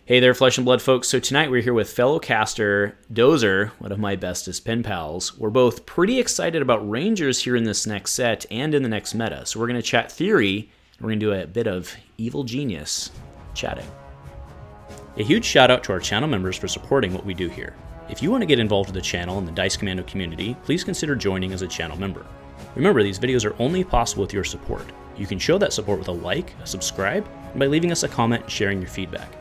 Hey there, Flesh and Blood folks. So tonight we're here with fellow caster Dozr, one of my bestest pen pals. We're both pretty excited about Rangers here in this next set and in the next meta. So we're going to chat theory, and we're going to do a bit of evil genius chatting. A huge shout out to our channel members for supporting what we do here. If you want to get involved with the channel and the Dice Commando community, please consider joining as a channel member. Remember, these videos are only possible with your support. You can show that support with a like, a subscribe, and by leaving us a comment and sharing your feedback.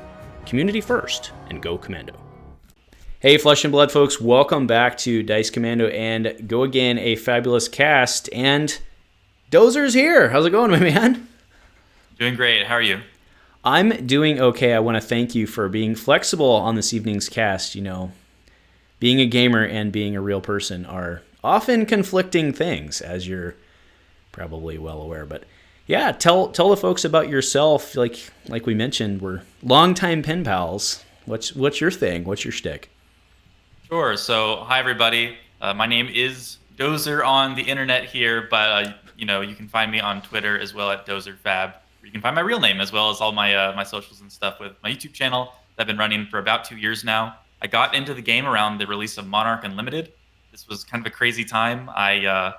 Community first, and go Commando. Hey Flesh and Blood folks, welcome back to Dice Commando and go again, a fabulous cast, and Dozr's here. How's it going, my man? Doing great, how are you? I'm doing okay. I want to thank you for being flexible on this evening's cast. You know, being a gamer and being a real person are often conflicting things, as you're probably well aware, but yeah, tell the folks about yourself. Like we mentioned, we're longtime pen pals. What's your thing? What's your shtick? Sure. So, hi everybody. My name is Dozr on the internet here, but you can find me on Twitter as well at DozrFab. You can find my real name as well as all my my socials and stuff with my YouTube channel that I've been running for about 2 years now. I got into the game around the release of Monarch Unlimited. This was kind of a crazy time. I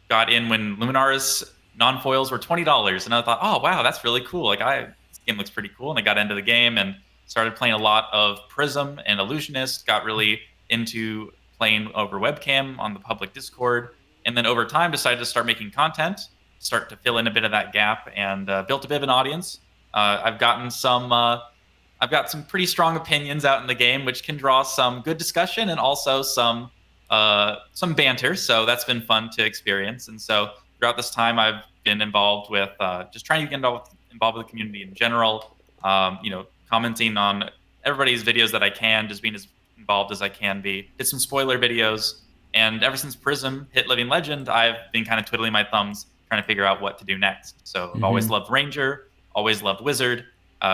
got in when Luminaris non-foils were $20, and I thought, oh wow, that's really cool. This game looks pretty cool, and I got into the game and started playing a lot of Prism and Illusionist. Got really into playing over webcam on the public Discord, and then over time decided to start making content, start to fill in a bit of that gap, and built a bit of an audience. I've got some pretty strong opinions out in the game, which can draw some good discussion and also some banter. So that's been fun to experience, and so throughout this time, I've been involved with just trying to get involved with the community in general. Commenting on everybody's videos that I can, just being as involved as I can be. Did some spoiler videos, and ever since Prism hit Living Legend, I've been kind of twiddling my thumbs, trying to figure out what to do next. So I've always loved Ranger, always loved Wizard.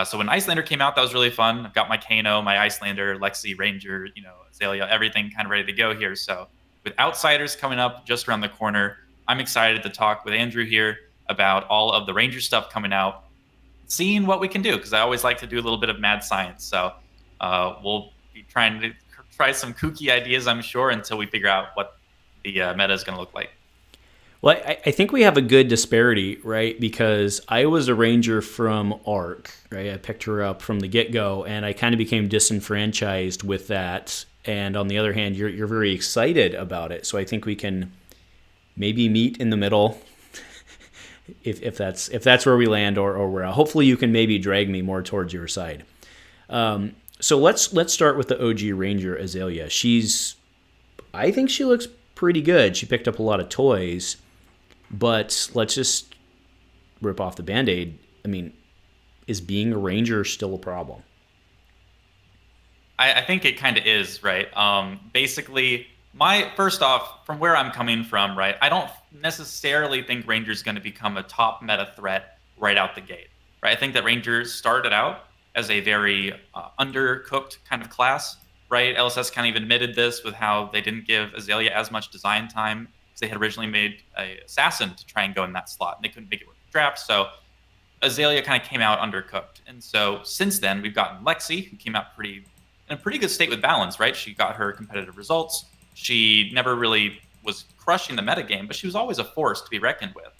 So when Icelander came out, that was really fun. I've got my Kano, my Icelander, Lexi, Ranger, Azalea, everything kind of ready to go here. So with Outsiders coming up just around the corner, I'm excited to talk with Andrew here about all of the Ranger stuff coming out, seeing what we can do, because I always like to do a little bit of mad science. So we'll be trying to try some kooky ideas, I'm sure, until we figure out what the meta is going to look like. Well, I think we have a good disparity, right? Because I was a Ranger from Arc, right? I picked her up from the get-go, and I kind of became disenfranchised with that. And on the other hand, you're very excited about it. So I think we can maybe meet in the middle, if that's where we land, or where hopefully you can maybe drag me more towards your side. So let's start with the OG Ranger Azalea. I think she looks pretty good. She picked up a lot of toys, but let's just rip off the Band-Aid. I mean, is being a Ranger still a problem? I think it kind of is, right? Basically, first off, from where I'm coming from, right, I don't necessarily think Ranger's going to become a top meta threat right out the gate, right? I think that Rangers started out as a very undercooked kind of class, right? LSS kind of even admitted this with how they didn't give Azalea as much design time because they had originally made an Assassin to try and go in that slot, and they couldn't make it work with draft, so Azalea kind of came out undercooked. And so since then, we've gotten Lexi, who came out in a pretty good state with balance, right? She got her competitive results. She never really was crushing the metagame, but she was always a force to be reckoned with.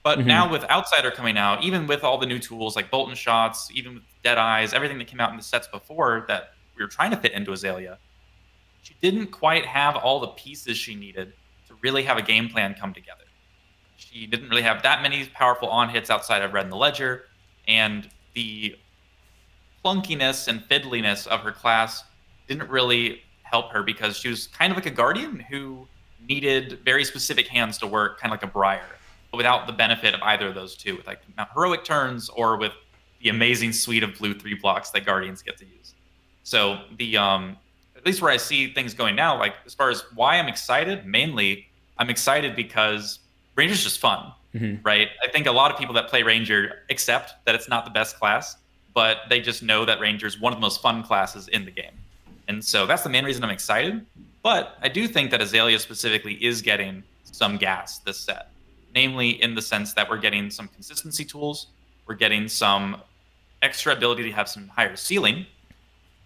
But now with Outsider coming out, even with all the new tools like Boltyn shots, even with Dead Eyes, everything that came out in the sets before that we were trying to fit into Azalea, she didn't quite have all the pieces she needed to really have a game plan come together. She didn't really have that many powerful on-hits outside of Red in the Ledger, and the clunkiness and fiddliness of her class didn't really help her because she was kind of like a Guardian who needed very specific hands to work, kind of like a Briar, but without the benefit of either of those two, with like heroic turns or with the amazing suite of blue 3 blocks that Guardians get to use. So the at least where I see things going now, like as far as why I'm excited, mainly I'm excited because Ranger's just fun, right? I think a lot of people that play Ranger accept that it's not the best class, but they just know that Ranger is one of the most fun classes in the game. And so that's the main reason I'm excited. But I do think that Azalea specifically is getting some gas this set, namely in the sense that we're getting some consistency tools, we're getting some extra ability to have some higher ceiling,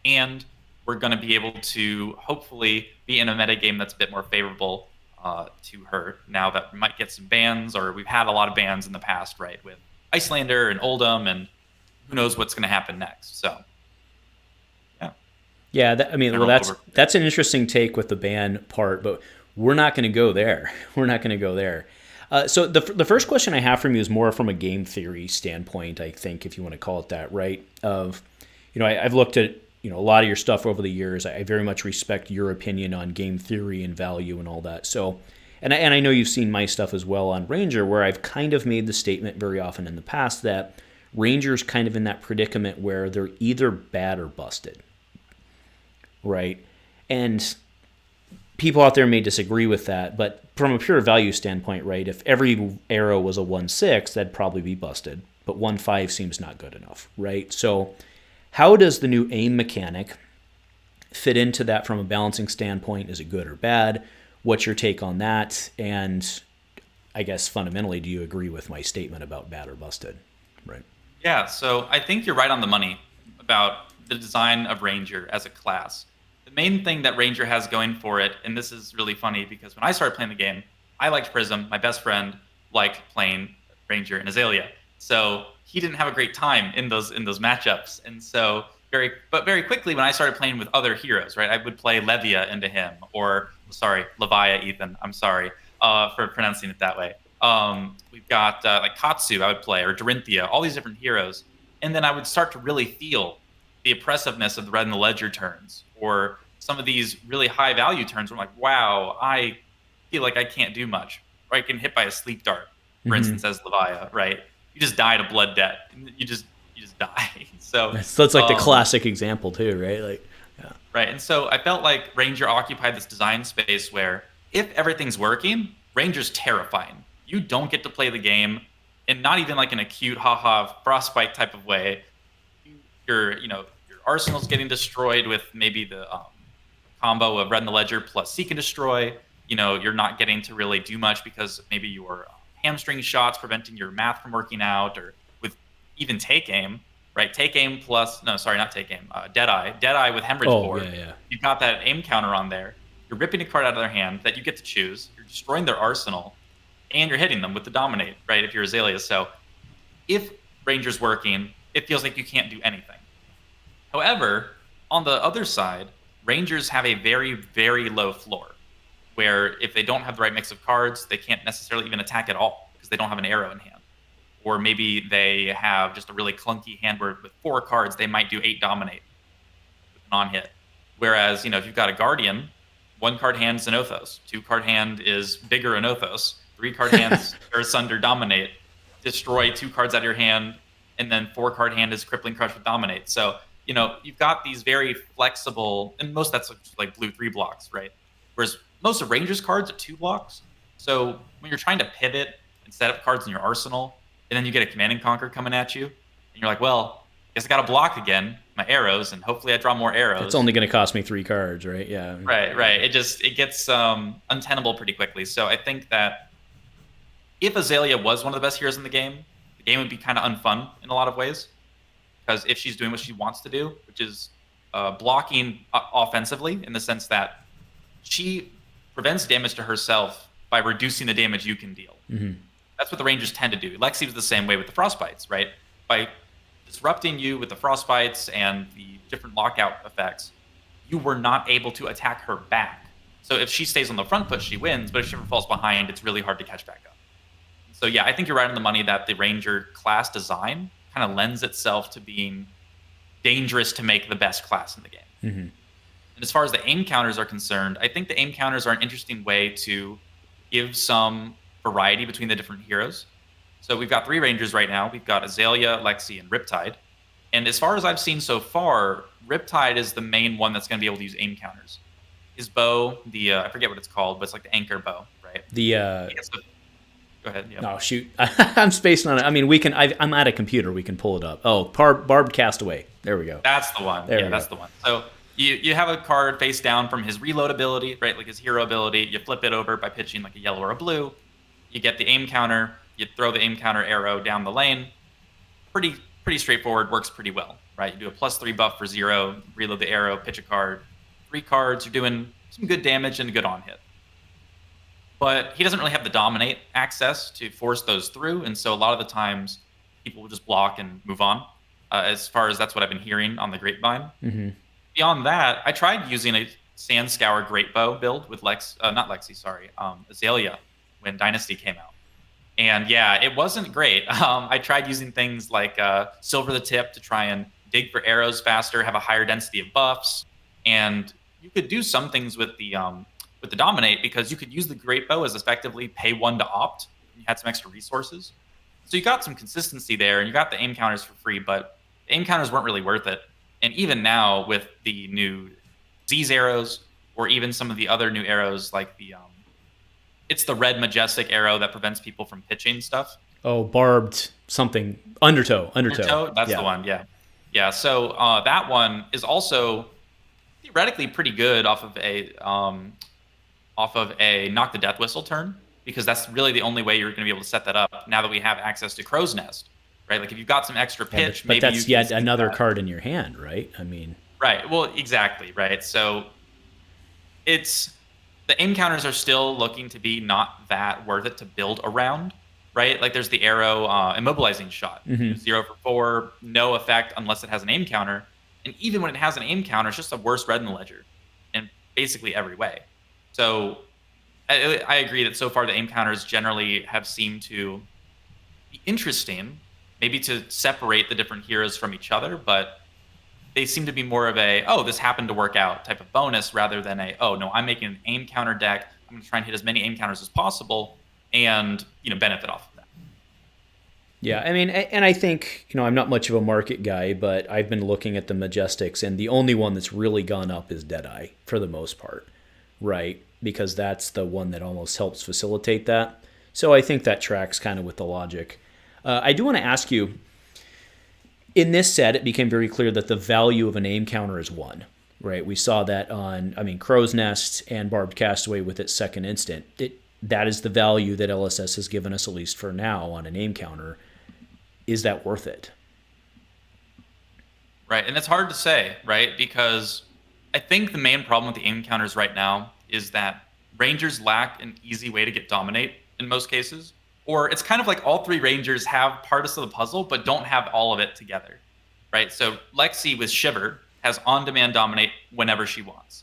and we're going to be able to hopefully be in a meta game that's a bit more favorable to her now that we might get some bans, or we've had a lot of bans in the past, right, with Icelander and Oldhim, and who knows what's going to happen next. So, yeah. Yeah, that's an interesting take with the ban part, but we're not going to go there. We're not going to go there. So the first question I have from you is more from a game theory standpoint, I think, if you want to call it that, right? I've looked at a lot of your stuff over the years. I very much respect your opinion on game theory and value and all that. So, and I know you've seen my stuff as well on Ranger, where I've kind of made the statement very often in the past that Ranger's kind of in that predicament where they're either bad or busted, right? And people out there may disagree with that, but from a pure value standpoint, right, if every arrow was a 1/6, that'd probably be busted, but 1/5 seems not good enough, right? So how does the new aim mechanic fit into that from a balancing standpoint? Is it good or bad? What's your take on that? And I guess fundamentally, do you agree with my statement about bad or busted? Right. Yeah, so I think you're right on the money about the design of Ranger as a class. The main thing that Ranger has going for it, and this is really funny because when I started playing the game, I liked Prism. My best friend liked playing Ranger and Azalea. So he didn't have a great time in those matchups. And so very quickly when I started playing with other heroes, right, I would play Levia into him, or Levia, Ethan. I'm sorry for pronouncing it that way. We've got like Katsu I would play, or Dorinthea, all these different heroes. And then I would start to really feel the oppressiveness of the Red and the Ledger turns, or some of these really high value turns where I'm like, wow, I feel like I can't do much. Or I can hit by a sleep dart, for instance, as Levia, right? You just die to blood debt. You just die. So that's like the classic example too, right? Like, yeah. Right. And so I felt like Ranger occupied this design space where if everything's working, Ranger's terrifying. You don't get to play the game, and not even like in a cute haha frostbite type of way. Your arsenal's getting destroyed with maybe the combo of Red and the Ledger plus Seek and Destroy. You're not getting to really do much because maybe your hamstring shots preventing your math from working out, or with even Take Aim, right? Take Aim plus, no, sorry, not Take Aim, Deadeye with Hemorrhage Board. Yeah. You've got that aim counter on there. You're ripping a card out of their hand that you get to choose. You're destroying their arsenal, and you're hitting them with the Dominate, right, if you're Azalea. So if Ranger's working, it feels like you can't do anything. However, on the other side, Rangers have a very, very low floor, where if they don't have the right mix of cards, they can't necessarily even attack at all because they don't have an arrow in hand. Or maybe they have just a really clunky hand where with 4 cards, they might do 8 Dominate with a non-hit. Whereas, if you've got a Guardian, 1-card hand is an Othos, 2-card hand is bigger an Othos, 3-card hands are Sunder Dominate, destroy 2 cards out of your hand, and then 4-card hand is Crippling Crush with Dominate. So, you've got these very flexible, and most that's like blue 3 blocks, right? Whereas most of Ranger's cards are 2 blocks. So when you're trying to pivot and set up cards in your arsenal, and then you get a Command and Conquer coming at you, and you're like, well, I guess I got to block again my arrows, and hopefully I draw more arrows. It's only going to cost me 3 cards, right? Yeah. Right. It gets untenable pretty quickly. So I think that if Azalea was one of the best heroes in the game would be kind of unfun in a lot of ways. Because if she's doing what she wants to do, which is blocking offensively, in the sense that she prevents damage to herself by reducing the damage you can deal. Mm-hmm. That's what the Rangers tend to do. Lexi was the same way with the Frostbites, right? By disrupting you with the Frostbites and the different lockout effects, you were not able to attack her back. So if she stays on the front foot, she wins, but if she ever falls behind, it's really hard to catch back up. So yeah, I think you're right on the money that the Ranger class design kind of lends itself to being dangerous to make the best class in the game. Mm-hmm. And as far as the aim counters are concerned, I think the aim counters are an interesting way to give some variety between the different heroes. So we've got 3 Rangers right now. We've got Azalea, Lexi, and Riptide. And as far as I've seen so far, Riptide is the main one that's going to be able to use aim counters. His bow, I forget what it's called, but it's like the anchor bow, right? Go ahead. Yep. No, shoot. I'm spacing on it. I mean, we can. I'm at a computer. We can pull it up. Oh, Barbed Castaway. There we go. That's the one. That's the one. So you have a card face down from his reload ability, right? Like his hero ability. You flip it over by pitching like a yellow or a blue. You get the aim counter. You throw the aim counter arrow down the lane. Pretty straightforward. Works pretty well. right? You do a +3 buff for 0, reload the arrow, pitch a card. 3 cards, you're doing some good damage and a good on hit. But he doesn't really have the dominate access to force those through, and so a lot of the times people will just block and move on. As far as that's what I've been hearing on the grapevine. Mm-hmm. Beyond that, I tried using a Sand Scour Great Bow build with Azalea when Dynasty came out. And yeah, it wasn't great. I tried using things like Silver the Tip to try and dig for arrows faster, have a higher density of buffs, and you could do some things with the dominate because you could use the Great Bow as effectively pay 1 to opt. You had some extra resources, so you got some consistency there, and you got the aim counters for free. But the aim counters weren't really worth it. And even now with the new Z's arrows, or even some of the other new arrows like it's the red Majestic arrow that prevents people from pitching stuff. Oh, barbed something. Undertow. That's the one, yeah. Yeah, so that one is also theoretically pretty good off of a Knock the Death Whistle turn, because that's really the only way you're going to be able to set that up now that we have access to Crow's Nest, right? Like if you've got some extra pitch, but that's yet another card in your hand, right? I mean... Right, well, exactly, right? So the aim counters are still looking to be not that worth it to build around, right? Like there's the arrow immobilizing shot. 0 for 4, no effect unless it has an aim counter. And even when it has an aim counter, it's just the worst red in the ledger in basically every way. So I agree that so far the aim counters generally have seemed to be interesting, maybe to separate the different heroes from each other, but they seem to be more of a, oh, this happened to work out type of bonus rather than a, oh, no, I'm making an aim counter deck. I'm going to try and hit as many aim counters as possible and, benefit off of that. Yeah, I mean, and I think, I'm not much of a market guy, but I've been looking at the Majestics, and the only one that's really gone up is Deadeye for the most part, right? Because that's the one that almost helps facilitate that. So I think that tracks kind of with the logic. I do want to ask you, in this set, it became very clear that the value of an aim counter is 1, right? We saw that on, Crow's Nest and Barbed Castaway with its second instant. That is the value that LSS has given us, at least for now, on an aim counter. Is that worth it? Right, and it's hard to say, right? Because I think the main problem with the aim counters right now is that Rangers lack an easy way to get dominate in most cases. Or it's kind of like all 3 Rangers have parts of the puzzle, but don't have all of it together, right? So Lexi with Shiver has on-demand dominate whenever she wants,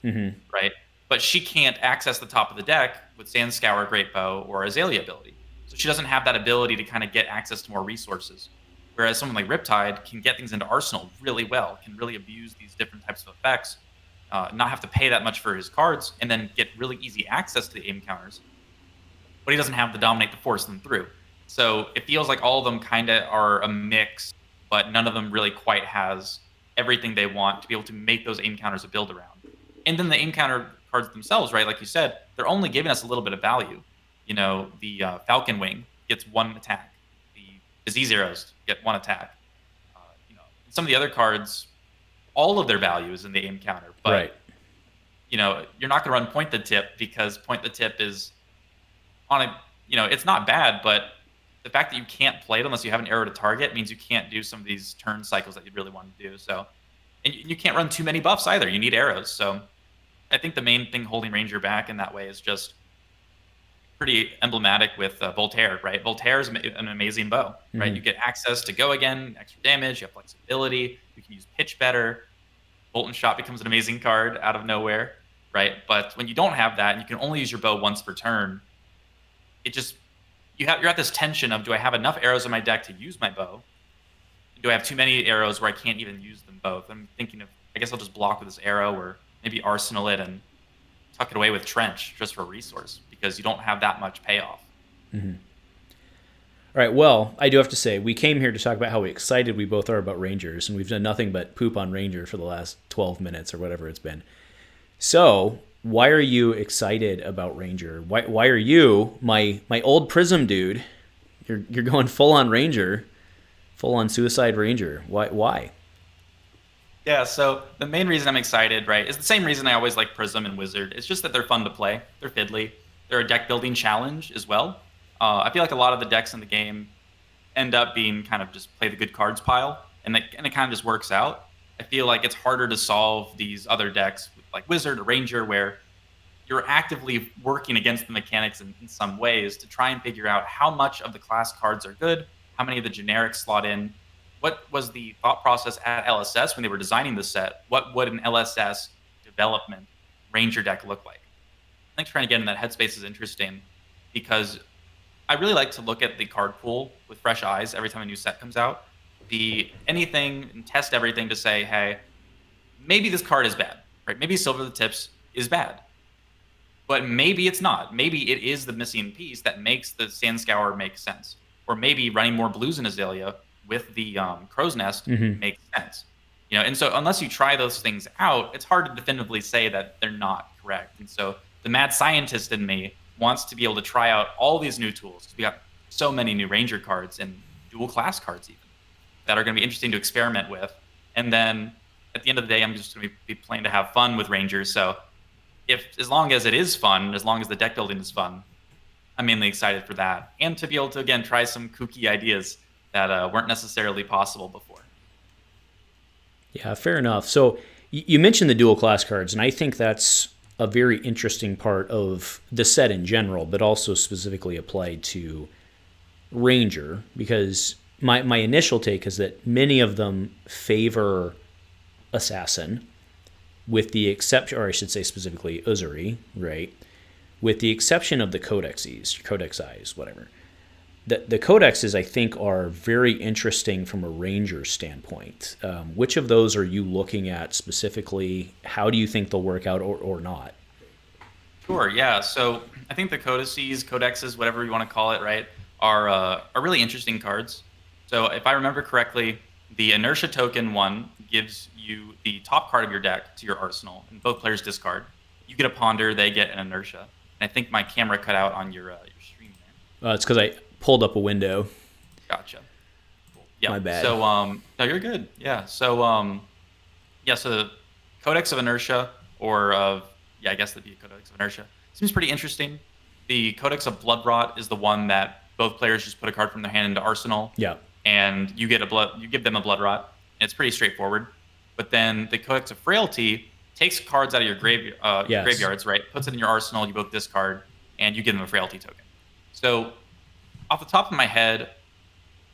right? But she can't access the top of the deck with Sand Scour, Great Bow, or Azalea ability. So she doesn't have that ability to kind of get access to more resources. Whereas someone like Riptide can get things into Arsenal really well, can really abuse these different types of effects, not have to pay that much for his cards, and then get really easy access to the aim counters. But he doesn't have the dominate to force them through. So it feels like all of them kind of are a mix, but none of them really quite has everything they want to be able to make those aim counters a build around. And then the aim counter cards themselves, right? Like you said, they're only giving us a little bit of value. The Falcon Wing gets 1 attack. The Disease Arrows get 1 attack. Some of the other cards, all of their value is in the aim counter. But, right. You're not going to run Point the Tip because Point the Tip is on a, it's not bad, but the fact that you can't play it unless you have an arrow to target means you can't do some of these turn cycles that you really want to do. So, and you can't run too many buffs either. You need arrows. So I think the main thing holding Ranger back in that way is just pretty emblematic with Voltaire, right? Voltaire is an amazing bow, right? You get access to go again, extra damage, you have flexibility, you can use pitch better. Boltyn Shot becomes an amazing card out of nowhere, right? But when you don't have that and you can only use your bow once per turn, you're at this tension of, do I have enough arrows in my deck to use my bow? Do I have too many arrows where I can't even use them both? I'm thinking of, I guess I'll just block with this arrow or maybe arsenal it and tuck it away with Trench just for a resource because you don't have that much payoff. All right, well, I do have to say, we came here to talk about how excited we both are about Rangers, and we've done nothing but poop on Ranger for the last 12 minutes or whatever it's been. So, why are you excited about Ranger? Why are you, my old Prism dude, you're going full on Ranger, full on Suicide Ranger? Why? Yeah, so the main reason I'm excited, right, is the same reason I always like Prism and Wizard. It's just that they're fun to play. They're fiddly. They're a deck building challenge as well. I feel like a lot of the decks in the game end up being kind of just play the good cards pile. and it kind of just works out. I feel like it's harder to solve these other decks like Wizard or Ranger, where you're actively working against the mechanics in some ways to try and figure out how much of the class cards are good, how many of the generics slot in. What was the thought process at LSS when they were designing the set? What would an LSS development Ranger deck look like? I think trying to get in that headspace is interesting because I really like to look at the card pool with fresh eyes every time a new set comes out. Anything and test everything to say, hey, maybe this card is bad, right? Maybe Silver the Tips is bad, but maybe it's not. Maybe it is the missing piece that makes the Sand Scour make sense, or maybe running more blues in Azalea with the Crow's Nest makes sense. And so unless you try those things out, it's hard to definitively say that they're not correct. And so the mad scientist in me wants to be able to try out all these new tools. We got so many new Ranger cards and dual class cards even that are going to be interesting to experiment with. And then at the end of the day, I'm just going to be playing to have fun with Rangers. So as long as it is fun, as long as the deck building is fun, I'm mainly excited for that. And to be able to, again, try some kooky ideas that weren't necessarily possible before. Yeah, fair enough. So you mentioned the dual class cards, and I think that's a very interesting part of the set in general, but also specifically applied to Ranger, because my initial take is that many of them favor Assassin, with the exception, or I should say specifically Uzuri, right? With the exception of the Codexes, whatever. The Codexes, I think, are very interesting from a Ranger standpoint. Which of those are you looking at specifically? How do you think they'll work out or not? Sure, yeah. So I think the Codexes, whatever you want to call it, right, are really interesting cards. So if I remember correctly, the Inertia token one gives you the top card of your deck to your arsenal, and both players discard. You get a Ponder, they get an Inertia. And I think my camera cut out on your stream there. It's because I pulled up a window. Gotcha. Cool. Yeah. My bad. So no, you're good. Yeah. So so the Codex of Inertia, I guess that'd be a Codex of Inertia. Seems pretty interesting. The Codex of Bloodrot is the one that both players just put a card from their hand into arsenal. Yeah. And you give them a Bloodrot. And it's pretty straightforward. But then the Codex of Frailty takes cards out of your graveyards, right? Puts it in your arsenal. You both discard, and you give them a Frailty token. So off the top of my head,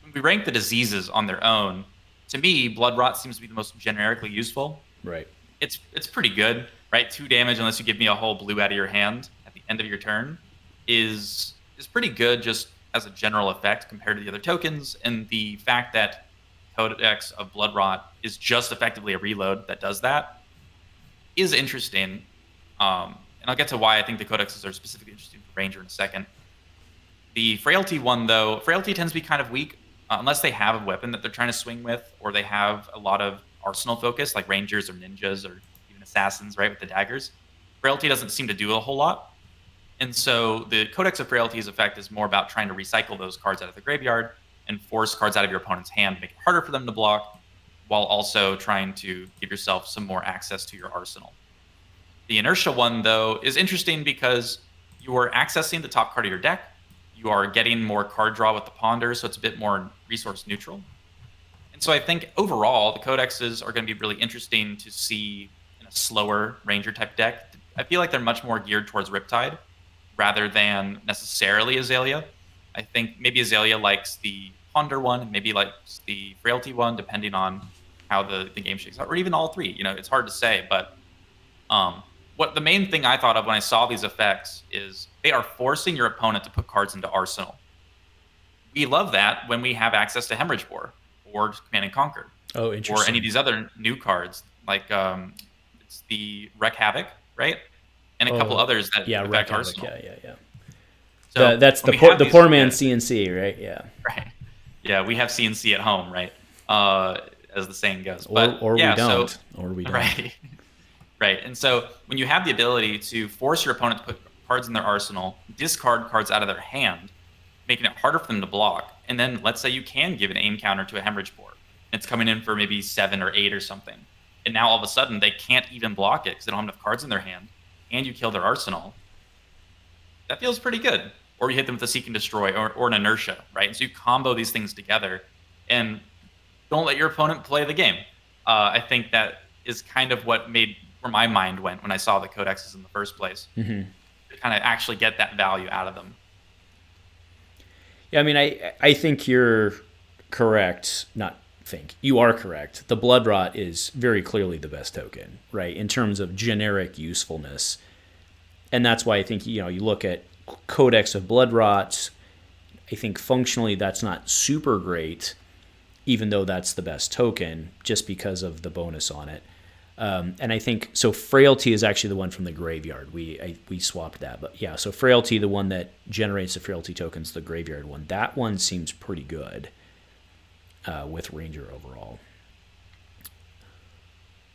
when we rank the diseases on their own, to me, Blood Rot seems to be the most generically useful. Right. It's pretty good, right? 2 damage unless you give me a whole blue out of your hand at the end of your turn is pretty good just as a general effect compared to the other tokens. And the fact that Codex of Blood Rot is just effectively a reload that does that is interesting. And I'll get to why I think the Codexes are specifically interesting for Ranger in a second. The Frailty one, though, Frailty tends to be kind of weak unless they have a weapon that they're trying to swing with, or they have a lot of arsenal focus, like Rangers or Ninjas or even Assassins, right, with the daggers. Frailty doesn't seem to do a whole lot. And so the Codex of Frailty's effect is more about trying to recycle those cards out of the graveyard and force cards out of your opponent's hand to make it harder for them to block, while also trying to give yourself some more access to your arsenal. The Inertia one, though, is interesting because you are accessing the top card of your deck. You are getting more card draw with the Ponder, so it's a bit more resource neutral. And so I think overall, the Codexes are going to be really interesting to see in a slower Ranger type deck. I feel like they're much more geared towards Riptide rather than necessarily Azalea. I think maybe Azalea likes the Ponder one, maybe likes the Frailty one, depending on how the game shakes out, or even all three. It's hard to say, but what the main thing I thought of when I saw these effects is they are forcing your opponent to put cards into arsenal. We love that when we have access to Hemorrhage Bore or Command and Conquer. Oh, interesting. Or any of these other new cards, like it's the Wreck Havoc, right? And a couple others that affect arsenal. Yeah. So that's the poor man's CNC, right? Yeah. Right. Yeah, we have CNC at home, right? As the saying goes. Or we don't. Right. Right. And so when you have the ability to force your opponent to put cards in their arsenal, discard cards out of their hand, making it harder for them to block, and then let's say you can give an aim counter to a Hemorrhage Bore, and it's coming in for maybe 7 or 8 or something, and now all of a sudden they can't even block it because they don't have enough cards in their hand, and you kill their arsenal, that feels pretty good. Or you hit them with a Seek and Destroy or an Inertia, right? And so you combo these things together, and don't let your opponent play the game. I think that is kind of what made where my mind went when I saw the codexes in the first place. Mm-hmm. To kind of actually get that value out of them. Yeah, I mean, I think you're correct. Not think. You are correct. The Blood Rot is very clearly the best token, right, in terms of generic usefulness. And that's why I think, you look at Codex of Blood Rot, I think functionally that's not super great, even though that's the best token, just because of the bonus on it. And I think, so Frailty is actually the one from the graveyard. We swapped that. But yeah, so Frailty, the one that generates the Frailty tokens, the graveyard one, that one seems pretty good with Ranger overall.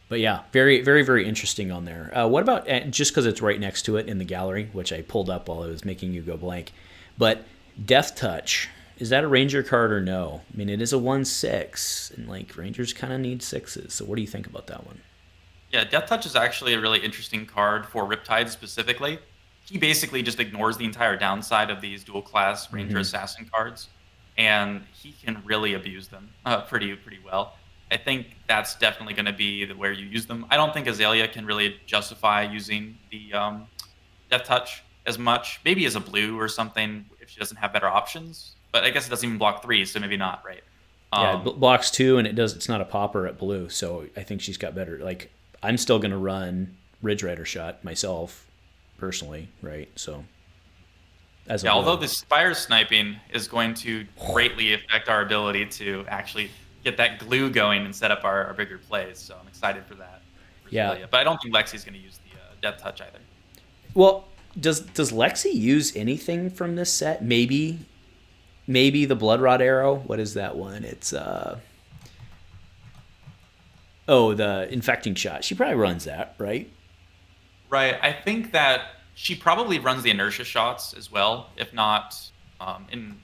But yeah, very, very, very interesting on there. What about, just because it's right next to it in the gallery, which I pulled up while I was making you go blank, but Death Touch, is that a Ranger card or no? I mean, it is a 1/6, and like Rangers kind of need 6s. So what do you think about that one? Yeah, Death Touch is actually a really interesting card for Riptide specifically. He basically just ignores the entire downside of these dual class Ranger Assassin cards, and he can really abuse them pretty well. I think that's definitely going to be where you use them. I don't think Azalea can really justify using the Death Touch as much. Maybe as a blue or something if she doesn't have better options. But I guess it doesn't even block 3, so maybe not, right? Yeah, it blocks 2, and it's not a popper at blue, so I think she's got better. Like, I'm still going to run Ridge Rider Shot myself, personally, right? So, although the Spire sniping is going to greatly affect our ability to actually get that glue going and set up our bigger plays, so I'm excited for that. Yeah, but I don't think Lexi's going to use the Death Touch either. Well, does Lexi use anything from this set? Maybe the Blood Rod Arrow. What is that one? It's the Infecting Shot. She probably runs that, right? Right. I think that she probably runs the Inertia shots as well, if not in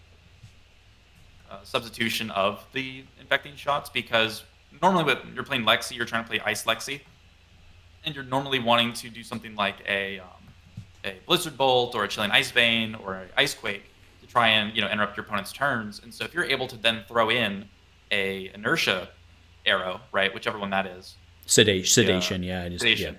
substitution of the Infecting shots, because normally when you're playing Lexi, you're trying to play Ice Lexi, and you're normally wanting to do something like a Blizzard Bolt or a Chilling Ice Vein or an Ice Quake to try and interrupt your opponent's turns. And so if you're able to then throw in a Inertia arrow, right, whichever one that is, sedation, sedation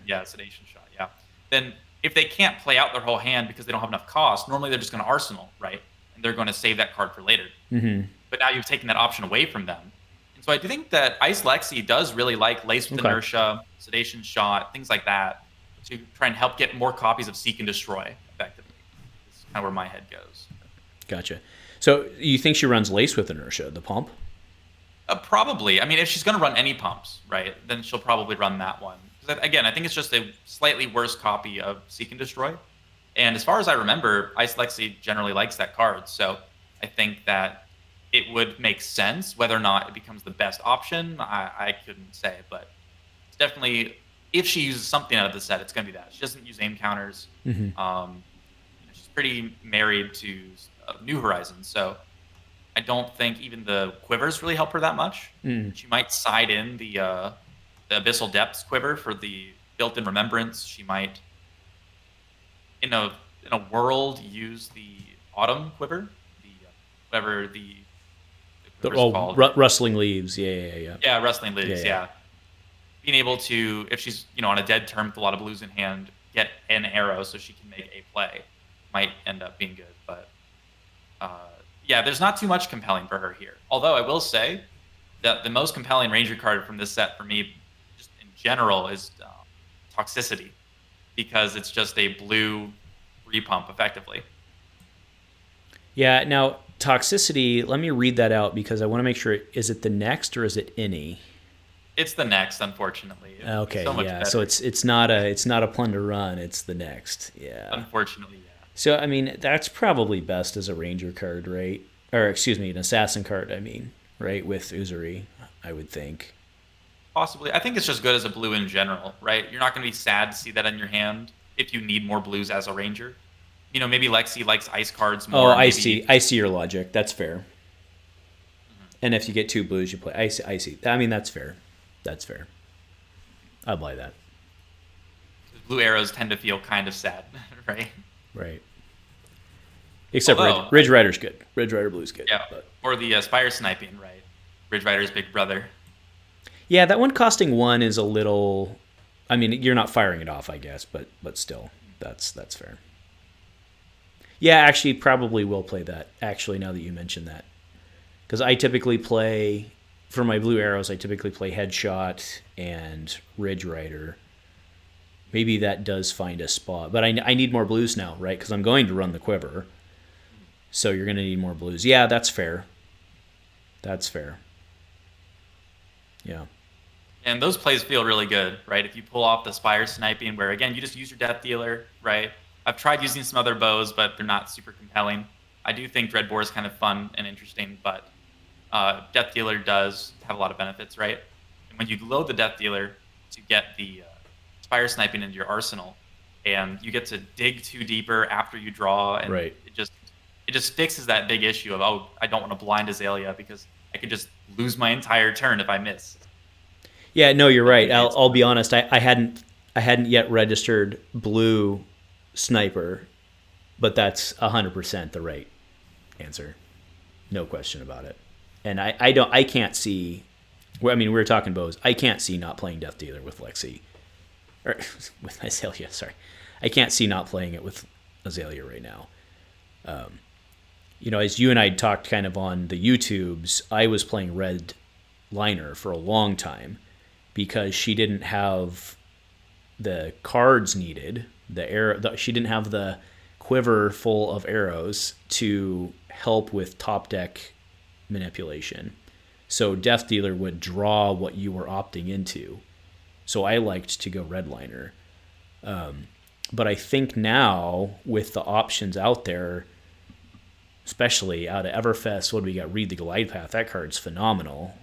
shot, yeah. Then if they can't play out their whole hand because they don't have enough cost, normally they're just going to Arsenal, right, and they're going to save that card for later. Mm-hmm. But now you've taken that option away from them. And so I do think that Ice Lexi does really like Lace with Inertia, Sedation Shot, things like that, to try and help get more copies of Seek and Destroy effectively. That's kind of where my head goes. Gotcha. So you think she runs Lace with Inertia, the pump? Probably. I mean, if she's going to run any pumps, right, then she'll probably run that one. Because again, I think it's just a slightly worse copy of Seek and Destroy. And as far as I remember, Ice Lexi generally likes that card. So I think that it would make sense. Whether or not it becomes the best option, I couldn't say. But it's definitely, if she uses something out of the set, it's going to be that. She doesn't use aim counters. Mm-hmm. She's pretty married to New Horizons. So I don't think even the quivers really help her that much. She might side in the Abyssal Depths quiver for the built-in Remembrance. She might, in a world, use the Autumn quiver, whatever the called. Rustling Leaves, yeah. Yeah, Rustling Leaves, yeah. Being able to, if she's on a dead turn with a lot of blues in hand, get an arrow so she can make a play, might end up being good. But there's not too much compelling for her here. Although I will say that the most compelling Ranger card from this set for me, just in general, is Toxicity, because it's just a blue repump effectively. Yeah. Now Toxicity. Let me read that out because I want to make sure. Is it the next or is it any? It's the next, unfortunately. Okay. So it's not a Plunder Run. It's the next. Yeah. Unfortunately, yeah. So, I mean, that's probably best as a Ranger card, right? Or, excuse me, an Assassin card, right? With Uzuri, I would think. Possibly. I think it's just good as a blue in general, right? You're not going to be sad to see that in your hand if you need more blues as a Ranger. Maybe Lexi likes ice cards more. Oh, I see your logic. That's fair. Mm-hmm. And if you get 2 blues, you play. I see. I mean, that's fair. I'll buy that. Blue arrows tend to feel kind of sad, right? Right. Except Ridge Rider's good. Ridge Rider Blue's good. Yeah. Or the Spire sniping, right? Ridge Rider's big brother. Yeah, that one costing 1 is a little. I mean, you're not firing it off, I guess, but still, that's fair. Yeah, actually, probably will play that. Actually, now that you mention that, because I typically play for my blue arrows. I typically play Headshot and Ridge Rider. Maybe that does find a spot, but I need more blues now, right? Because I'm going to run the quiver, so you're going to need more blues. Yeah, that's fair. That's fair. Yeah. And those plays feel really good, right? If you pull off the Spire sniping, where again, you just use your Death Dealer, right? I've tried using some other bows, but they're not super compelling. I do think Dread Boar is kind of fun and interesting, but Death Dealer does have a lot of benefits, right? And when you load the Death Dealer to get the Spire sniping into your arsenal, and you get to dig 2 deeper after you draw, and right. it just fixes that big issue of, oh, I don't want to blind Azalea because I could just lose my entire turn if I miss. Yeah, no, you're right. I'll be honest. I hadn't yet registered blue sniper, but that's 100% the right answer, no question about it. And I can't see. I mean, we were talking bows. I can't see not playing Death Dealer with Lexi, or with Azalea. Sorry, I can't see not playing it with Azalea right now. As you and I talked kind of on the YouTubes, I was playing Red Liner for a long time, because she didn't have the cards needed, she didn't have the quiver full of arrows to help with top deck manipulation. So Death Dealer would draw what you were opting into. So I liked to go Redliner. But I think now, with the options out there, especially out of Everfest, what do we got? Read the Glide Path. That card's phenomenal.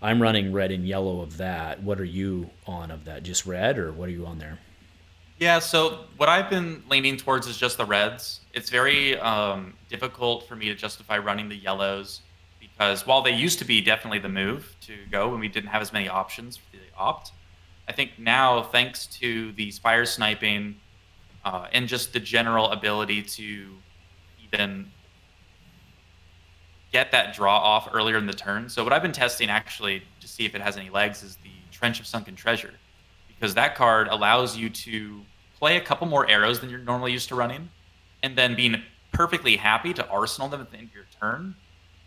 I'm running red and yellow of that. What are you on of that? Just red, or what are you on there? Yeah, so what I've been leaning towards is just the reds. It's very difficult for me to justify running the yellows, because while they used to be definitely the move to go when we didn't have as many options for the opt, I think now, thanks to the Spire sniping and just the general ability to even get that draw off earlier in the turn. So what I've been testing, actually, to see if it has any legs, is the Trench of Sunken Treasure, because that card allows you to play a couple more arrows than you're normally used to running, and then being perfectly happy to arsenal them at the end of your turn,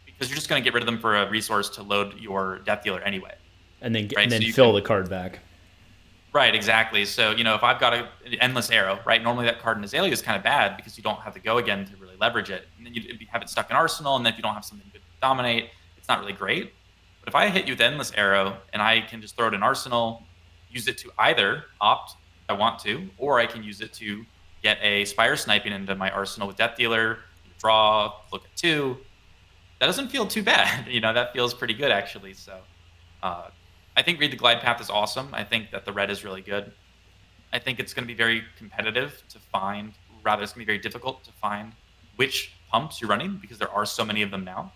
because you're just going to get rid of them for a resource to load your Death Dealer anyway. And then, right? Fill the card back. Right, exactly. So, if I've got an endless arrow, right, normally that card in Azalea is kind of bad because you don't have to go again to really leverage it. And then you have it stuck in Arsenal, and then if you don't have something good to dominate, it's not really great. But if I hit you with Endless Arrow, and I can just throw it in Arsenal, use it to either opt if I want to, or I can use it to get a Spire sniping into my Arsenal with Death Dealer, draw, look at 2. That doesn't feel too bad. That feels pretty good, actually. So, I think Read the Glide Path is awesome. I think that the red is really good. I think it's going to be very competitive to find, rather it's going to be very difficult to find which pumps you're running, because there are so many of them now.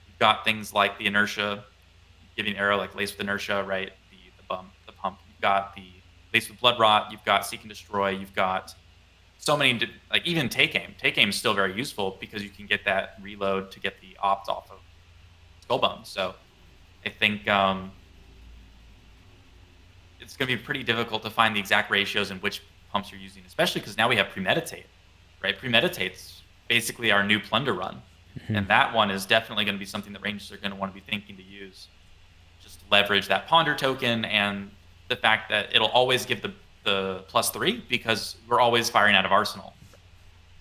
You've got things like the Inertia, giving arrow like Lace with Inertia, right? The pump. You've got the Lace with Blood Rot. You've got Seek and Destroy. You've got so many, like even Take Aim. Take Aim is still very useful because you can get that reload to get the opt off of Skullbone. So I think it's going to be pretty difficult to find the exact ratios in which pumps you're using, especially because now we have Premeditate, right? Premeditate's basically our new Plunder run. Mm-hmm. And that one is definitely going to be something that Rangers are going to want to be thinking to use, just to leverage that Ponder token and the fact that it'll always give the +3 because we're always firing out of Arsenal.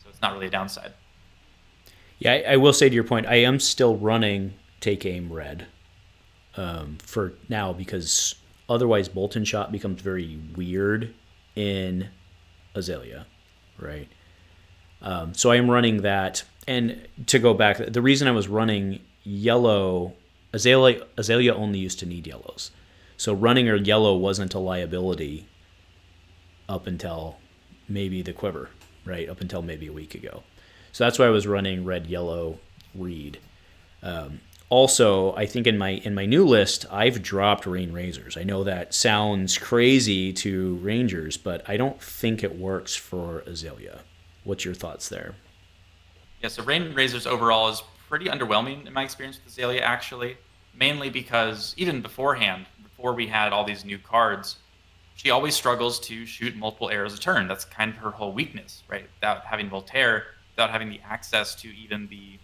So it's not really a downside. Yeah, I will say to your point, I am still running Take Aim red for now, because otherwise Boltyn Shot becomes very weird in Azalea, right? So I am running that. And to go back, the reason I was running yellow, Azalea only used to need yellows. So running her yellow wasn't a liability up until maybe the quiver, right? Up until maybe a week ago. So that's why I was running red, yellow, reed. Also, I think in my new list, I've dropped Rain Razors. I know that sounds crazy to Rangers, but I don't think it works for Azalea. What's your thoughts there? Yeah, so Rain Razors overall is pretty underwhelming in my experience with Azalea, actually. mainly because even beforehand, before we had all these new cards, she always struggles to shoot multiple arrows a turn. That's kind of her whole weakness, right? Without having Voltaire, without having the access to even the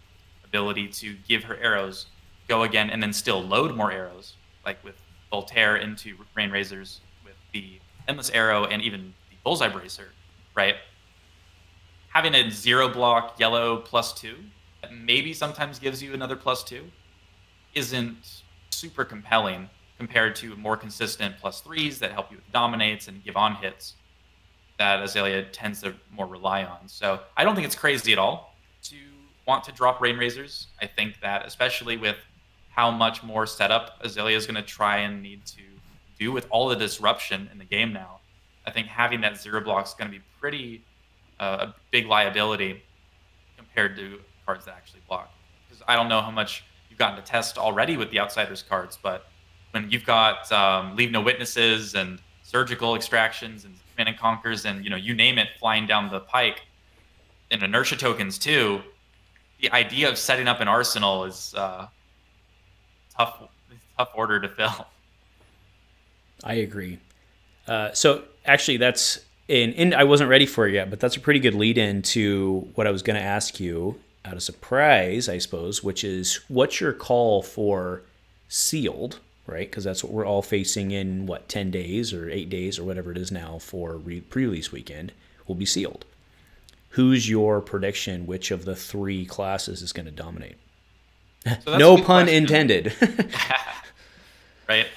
ability to give her arrows, go again, and then still load more arrows, like with Voltaire into Rain Razors with the Endless Arrow and even the Bullseye Bracer, right? Having a 0-block yellow +2 that maybe sometimes gives you another +2 isn't super compelling compared to more consistent +3s that help you with dominates and give on hits that Azalea tends to more rely on. So I don't think it's crazy at all to want to drop Rain Razors. I think that especially with how much more setup Azalea is going to try and need to do with all the disruption in the game now, I think having that 0 block is going to be pretty a big liability compared to cards that actually block. Because I don't know how much you've gotten to test already with the Outsiders cards, but when you've got Leave No Witnesses and Surgical Extractions and Command and Conquers and you name it flying down the pike, and inertia tokens too, the idea of setting up an arsenal is tough order to fill. I agree. So actually, that's I wasn't ready for it yet, but that's a pretty good lead in to what I was going to ask you out of surprise, I suppose, which is what's your call for sealed, right? Because that's what we're all facing in 10 days or 8 days or whatever it is now for pre-release weekend will be sealed. Who's your prediction? Which of the 3 classes is going to dominate? So no pun intended. Right.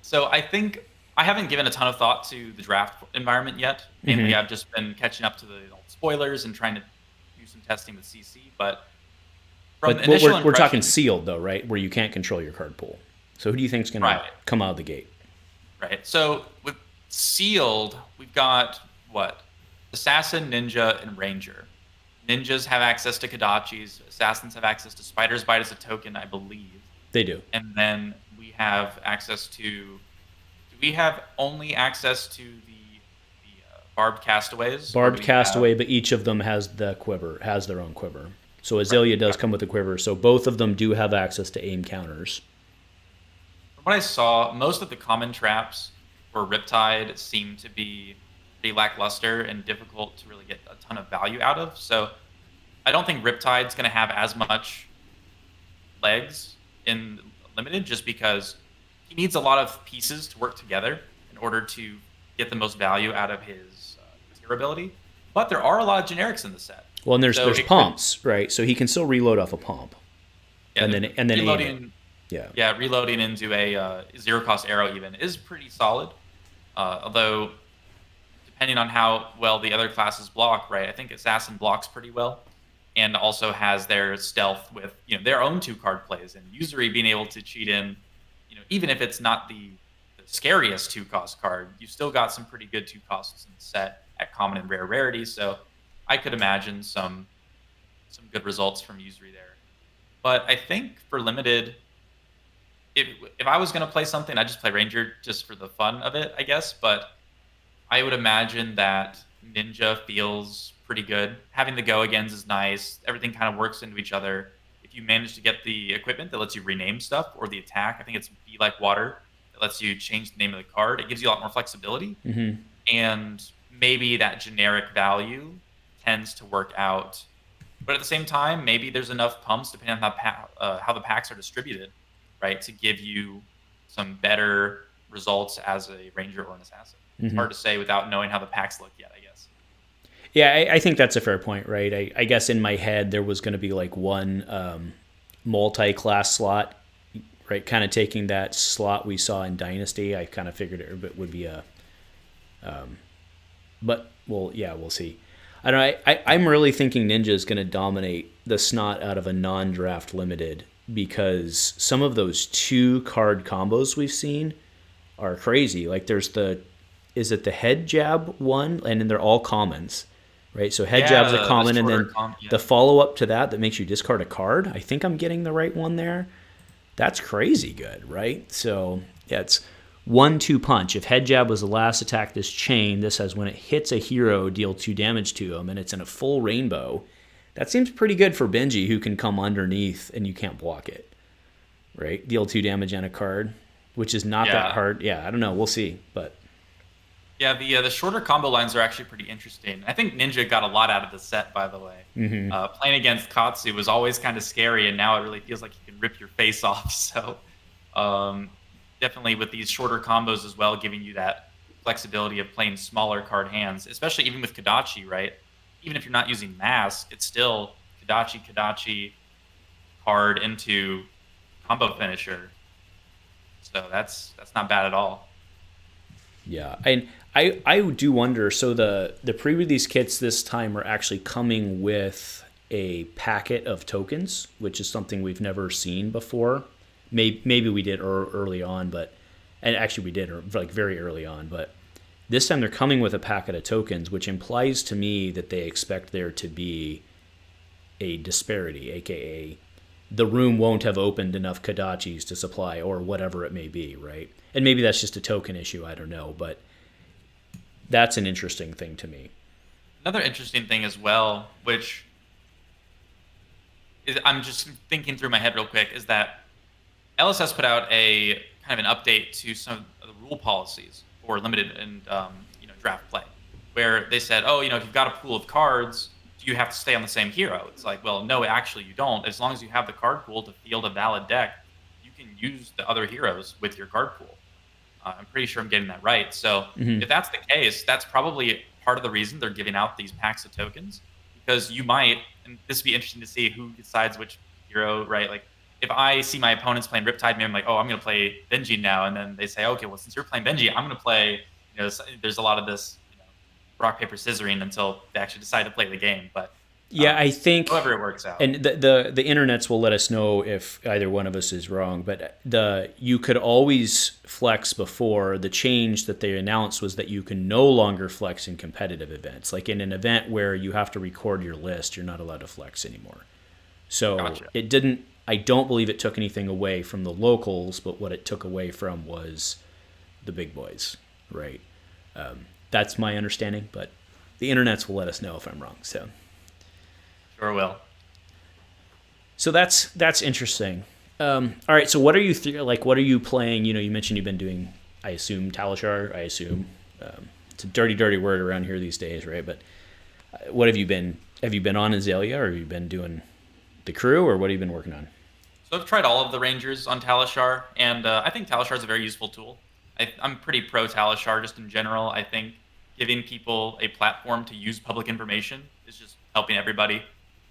So I think I haven't given a ton of thought to the draft environment yet. Mainly, I've just been catching up to the spoilers and trying to do some testing with CC. But we're talking sealed though, right? Where you can't control your card pool. So who do you think is going to come out of the gate? Right. So with sealed, we've got Assassin, Ninja, and Ranger. Ninjas have access to Kodachis. Assassins have access to Spider's Bite as a token, I believe. They do. And then we have access to... Do we have only access to the Barbed Castaways? Barbed Castaway, but each of them has their own quiver. So Azalea does come with a quiver, so both of them do have access to aim counters. From what I saw, most of the common traps for Riptide seem to be pretty lackluster and difficult to really get a ton of value out of. So I don't think Riptide's going to have as much legs in Limited just because he needs a lot of pieces to work together in order to get the most value out of his tier ability. But there are a lot of generics in the set. Well, and there's pumps, right? So he can still reload off a pump. Yeah, and then reloading, reloading into a 0-cost arrow even is pretty solid. Although depending on how well the other classes block, right? I think Assassin blocks pretty well, and also has their stealth with their own 2-card plays, and Usury being able to cheat in, even if it's not the scariest 2-cost card, you still got some pretty good 2 costs in the set at common and rare rarity. So I could imagine some good results from Usury there. But I think for Limited, if I was going to play something, I'd just play Ranger just for the fun of it, I guess. But I would imagine that Ninja feels pretty good. Having the go-agains is nice. Everything kind of works into each other. If you manage to get the equipment that lets you rename stuff, or the attack, I think it's Be Like Water, that lets you change the name of the card. It gives you a lot more flexibility. Mm-hmm. And maybe that generic value tends to work out. But at the same time, maybe there's enough pumps, depending on how the packs are distributed, right, to give you some better results as a Ranger or an Assassin. Mm-hmm. It's hard to say without knowing how the packs look yet, I guess. Yeah, I think that's a fair point, right? I guess in my head there was going to be like one multi-class slot, right? Kind of taking that slot we saw in Dynasty. I kind of figured it would be a... but, well, yeah, we'll see. I don't know. I'm really thinking Ninja is going to dominate the snot out of a non-draft Limited, because some of those 2-card combos we've seen are crazy. Like there's is it the head jab one? And then they're all commons, right? So head jab's a common, and then the follow-up to that makes you discard a card. I think I'm getting the right one there. That's crazy good, right? So yeah, it's 1-2 punch. If head jab was the last attack this chain, this has when it hits a hero, deal 2 damage to him, and it's in a full rainbow. That seems pretty good for Benji, who can come underneath and you can't block it, right? Deal 2 damage and a card, which is not that hard. Yeah, I don't know. We'll see, but yeah, the shorter combo lines are actually pretty interesting. I think Ninja got a lot out of the set, by the way. Playing against Katsu was always kind of scary, and now it really feels like you can rip your face off. So definitely with these shorter combos as well, giving you that flexibility of playing smaller card hands, especially even with Kodachi, right? Even if you're not using Mask, it's still Kodachi, card into combo finisher. So that's not bad at all. Yeah, and I do wonder, so the pre-release kits this time are actually coming with a packet of tokens, which is something we've never seen before. Maybe we did early on, and actually we did like very early on, but this time they're coming with a packet of tokens, which implies to me that they expect there to be a disparity, aka the room won't have opened enough Kodachis to supply, or whatever it may be, right? And maybe that's just a token issue, I don't know, but that's an interesting thing to me. Another interesting thing as well, which is, I'm just thinking through my head real quick, is that LSS put out a kind of an update to some of the rule policies for limited and draft play, where they said, oh, if you've got a pool of cards, do you have to stay on the same hero? It's like, well, no, actually you don't. As long as you have the card pool to field a valid deck, you can use the other heroes with your card pool. I'm pretty sure I'm getting that right. So if that's the case, that's probably part of the reason they're giving out these packs of tokens, because you might, and this would be interesting to see who decides which hero, right? Like if I see my opponents playing Riptide, maybe I'm like, oh, I'm going to play Benji now. And then they say, okay, well, since you're playing Benji, I'm going to play, there's a lot of this rock, paper, scissoring until they actually decide to play the game. But yeah, I think however it works out. And the internets will let us know if either one of us is wrong, but you could always flex before. The change that they announced was that you can no longer flex in competitive events. Like in an event where you have to record your list, you're not allowed to flex anymore. So Gotcha. It didn't, I don't believe it took anything away from the locals, but what it took away from was the big boys, right? That's my understanding, but the internets will let us know if I'm wrong. So sure will. So that's interesting. All right. So what are you what are you playing? You mentioned you've been doing, I assume, Talishar. I assume it's a dirty word around here these days, right? But what have you been? Have you been on Azalea, or have you been doing the crew, or what have you been working on? So I've tried all of the Rangers on Talishar, and I think Talishar is a very useful tool. I'm pretty pro Talishar just in general. I think giving people a platform to use public information is just helping everybody.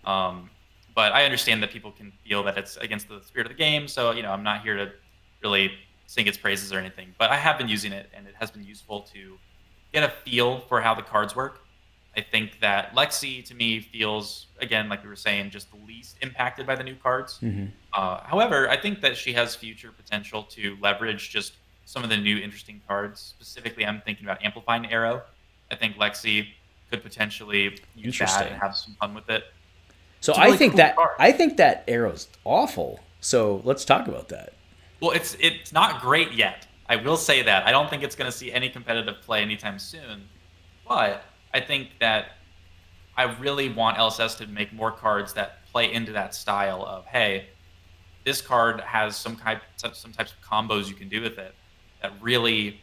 But I understand that people can feel that it's against the spirit of the game, so I'm not here to really sing its praises or anything. But I have been using it, and it has been useful to get a feel for how the cards work. I think that Lexi, to me, feels, again, like we were saying, just the least impacted by the new cards. However, I think that she has future potential to leverage just some of the new interesting cards. Specifically, I'm thinking about Amplifying Arrow. I think Lexi could potentially use that and have some fun with it. So I think that arrow's awful. So let's talk about that. Well, it's not great yet. I will say that. I don't think it's going to see any competitive play anytime soon. But I think that I really want LSS to make more cards that play into that style of, hey, this card has some types of combos you can do with it that really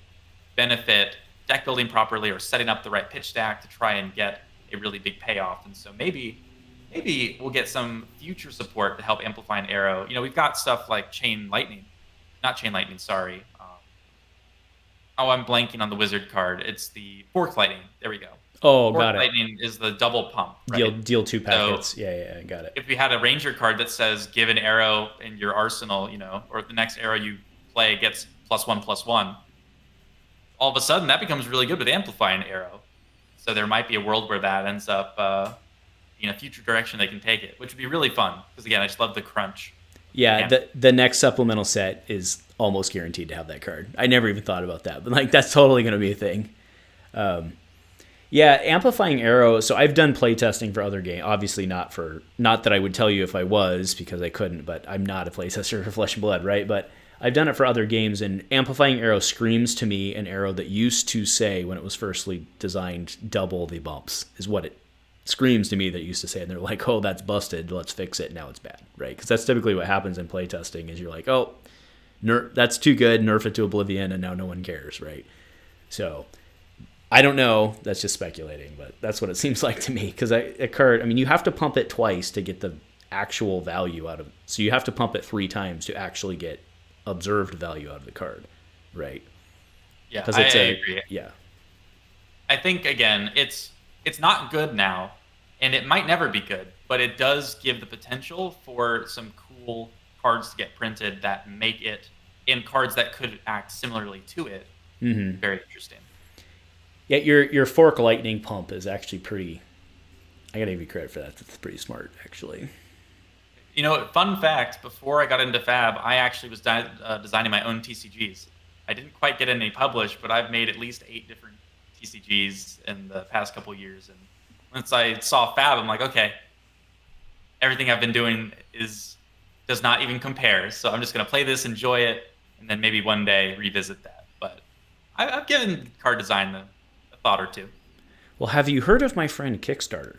benefit deck building properly or setting up the right pitch stack to try and get a really big payoff. And so maybe we'll get some future support to help amplify an arrow. We've got stuff like not Chain Lightning, sorry. I'm blanking on the wizard card. It's the Fork Lightning. There we go. Oh, Fork got it. Lightning is the double pump. Right? Deal 2 packets. So yeah, got it. if we had a ranger card that says give an arrow in your arsenal, or the next arrow you play gets +1/+1, all of a sudden that becomes really good with amplifying arrow. So there might be a world where that ends up being a future direction they can take it, which would be really fun. Because again, I just love the crunch. Yeah, the next supplemental set is almost guaranteed to have that card. I never even thought about that, but that's totally going to be a thing. Yeah, amplifying arrow. So I've done playtesting for other games. Obviously not that I would tell you if I was, because I couldn't, but I'm not a playtester for Flesh and Blood, right? But I've done it for other games, and amplifying arrow screams to me an arrow that used to say, when it was firstly designed, double the bumps is what it screams to me that used to say, and they're like, oh, that's busted, let's fix it, now it's bad, right? Because that's typically what happens in playtesting is you're like, oh, that's too good, nerf it to oblivion, and now no one cares, right? So I don't know, that's just speculating, but that's what it seems like to me. Because a card, I mean, you have to pump it twice to get the actual value out of it. So you have to pump it 3 times to actually get observed value out of the card, right? Yeah, I agree. Yeah. I think, again, it's not good now, and it might never be good, but it does give the potential for some cool cards to get printed that make it, in cards that could act similarly to it, very interesting. Yeah, your Fork Lightning pump is actually pretty... I gotta give you credit for that. That's pretty smart, actually. You know, fun fact, before I got into Fab, I actually was designing my own TCGs. I didn't quite get any published, but I've made at least 8 different TCGs in the past couple of years. And once I saw Fab, I'm like, okay, everything I've been doing does not even compare. So I'm just going to play this, enjoy it, and then maybe one day revisit that. But I've given card design a thought or two. Well, have you heard of my friend Kickstarter?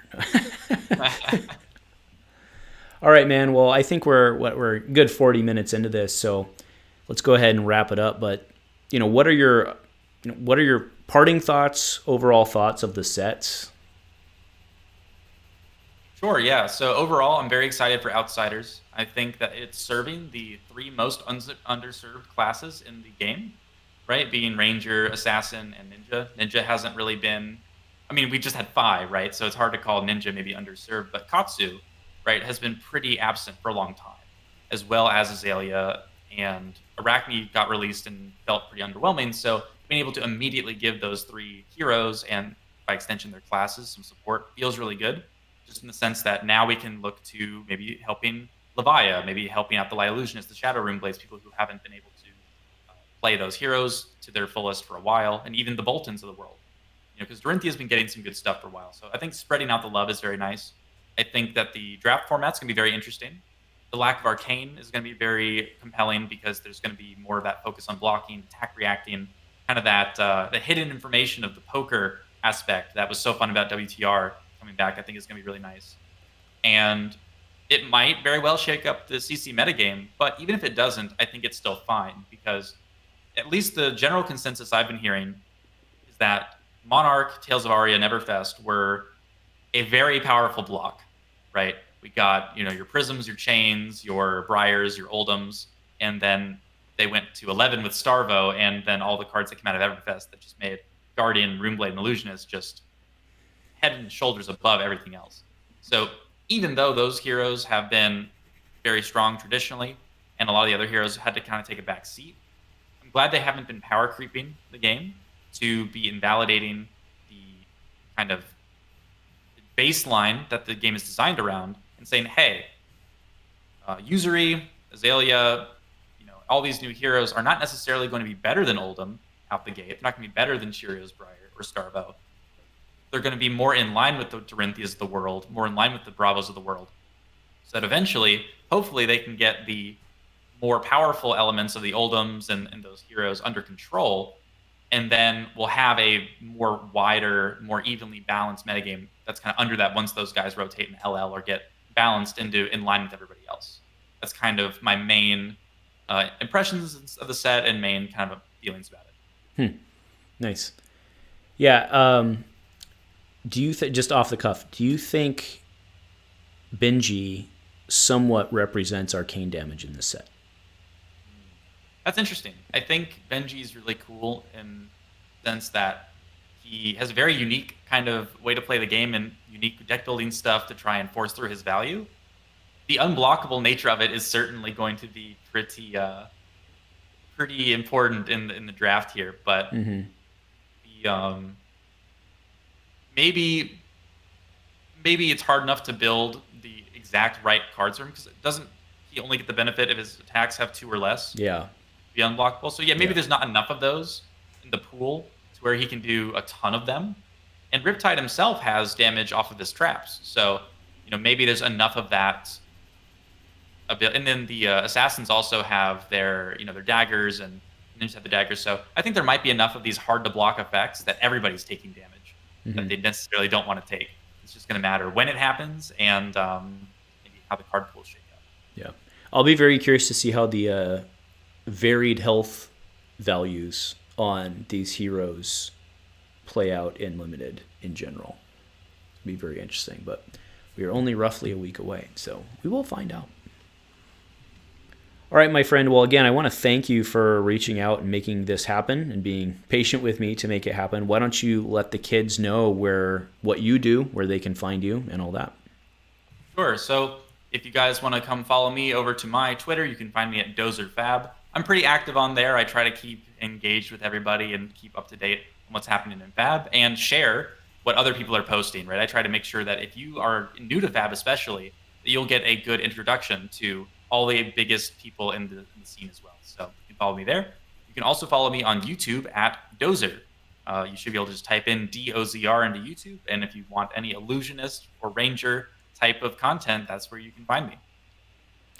All right, man. Well, I think we're good 40 minutes into this, so let's go ahead and wrap it up. But what are your parting thoughts, overall thoughts of the sets? Sure, yeah. So overall, I'm very excited for Outsiders. I think that it's serving the 3 most underserved classes in the game, right? Being Ranger, Assassin, and Ninja. Ninja hasn't really been... I mean, we just had 5, right? So it's hard to call Ninja maybe underserved. But Katsu, right, has been pretty absent for a long time, as well as Azalea. And Arachne got released and felt pretty underwhelming. So being able to immediately give those 3 heroes, and by extension their classes, some support feels really good. Just in the sense that now we can look to maybe helping Levia, maybe helping out the Illusionist, the Shadow Runeblades, people who haven't been able to play those heroes to their fullest for a while, and even the Boltyns of the world. Because Dorinthea has been getting some good stuff for a while. So I think spreading out the love is very nice. I think that the draft format's going to be very interesting. The lack of Arcane is going to be very compelling because there's going to be more of that focus on blocking, attack reacting, kind of that the hidden information of the poker aspect that was so fun about WTR coming back. I think is going to be really nice. And it might very well shake up the CC metagame, but even if it doesn't, I think it's still fine because at least the general consensus I've been hearing is that Monarch, Tales of Aria, and Everfest were a very powerful block, right? We got, your Prisms, your Chanes, your Briars, your Oldhims, and then they went to 11 with Starvo, and then all the cards that came out of Everfest that just made Guardian, Runeblade, and Illusionist just head and shoulders above everything else. So even though those heroes have been very strong traditionally, and a lot of the other heroes had to kind of take a back seat, I'm glad they haven't been power creeping the game to be invalidating the kind of baseline that the game is designed around and saying, hey, Usury, Azalea, all these new heroes are not necessarily going to be better than Oldhim out the gate. They're not going to be better than Cheerios, Briar, or Starvo. They're going to be more in line with the Dorintheas of the world, more in line with the Bravos of the world. So that eventually, hopefully, they can get the more powerful elements of the Oldhims and those heroes under control, and then we'll have a more wider, more evenly balanced metagame that's kind of under that once those guys rotate in LL or get balanced in line with everybody else. That's kind of my main impressions of the set and main kind of feelings about it. Nice. Yeah. Do you just off the cuff, do you think Benji somewhat represents arcane damage in this set? That's interesting. I think Benji is really cool in the sense that he has a very unique kind of way to play the game and unique deck building stuff to try and force through his value. The unblockable nature of it is certainly going to be pretty important in the draft here. But maybe it's hard enough to build the exact right cards for him because doesn't he only get the benefit if his attacks have 2 or less? Yeah. Be unblockable. So maybe there's not enough of those in the pool to where he can do a ton of them. And Riptide himself has damage off of his traps. So, maybe there's enough of that a bit. And then the assassins also have their daggers, and ninjas have the daggers. So I think there might be enough of these hard to block effects that everybody's taking damage that they necessarily don't want to take. It's just going to matter when it happens and maybe how the card pools shake out. Yeah. I'll be very curious to see how the varied health values on these heroes play out in Limited in general. It'll be very interesting, but we are only roughly a week away, so we will find out. All right, my friend. Well, again, I want to thank you for reaching out and making this happen and being patient with me to make it happen. Why don't you let the kids know what you do, where they can find you, and all that? Sure. So if you guys want to come follow me over to my Twitter, you can find me at DozrFab. I'm pretty active on there. I try to keep engaged with everybody and keep up to date on what's happening in Fab and share what other people are posting, right? I try to make sure that if you are new to Fab especially, that you'll get a good introduction to all the biggest people in the scene as well. So you can follow me there. You can also follow me on YouTube at Dozr. You should be able to just type in DOZR into YouTube. And if you want any Illusionist or Ranger type of content, that's where you can find me.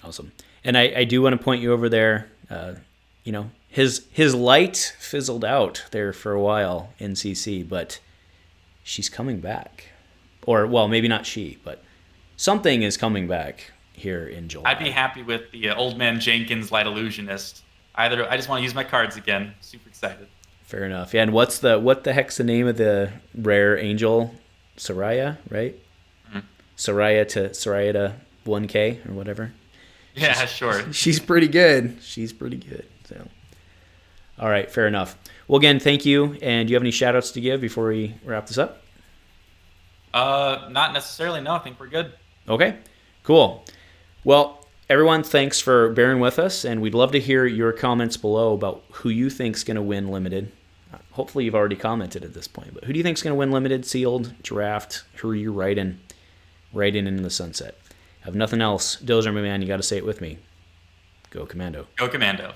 Awesome. And I do want to point you over there. His light fizzled out there for a while in CC, but she's coming back. Or, well, maybe not she, but something is coming back here in July. I'd be happy with the Old Man Jenkins Light Illusionist. I just want to use my cards again. Super excited. Fair enough. Yeah, and what the heck's the name of the rare angel? Soraya, right? Mm-hmm. Soraya to 1K or whatever. Yeah, sure. She's pretty good. So, all right, fair enough. Well, again, thank you. And do you have any shout-outs to give before we wrap this up? Not necessarily. No, I think we're good. Okay, cool. Well, everyone, thanks for bearing with us, and we'd love to hear your comments below about who you think's going to win Limited. Hopefully you've already commented at this point, but who do you think's going to win Limited, Sealed, Draft? Who are you riding into the sunset? Have nothing else. Dozr, my man, you got to say it with me. Go Commando. Go Commando.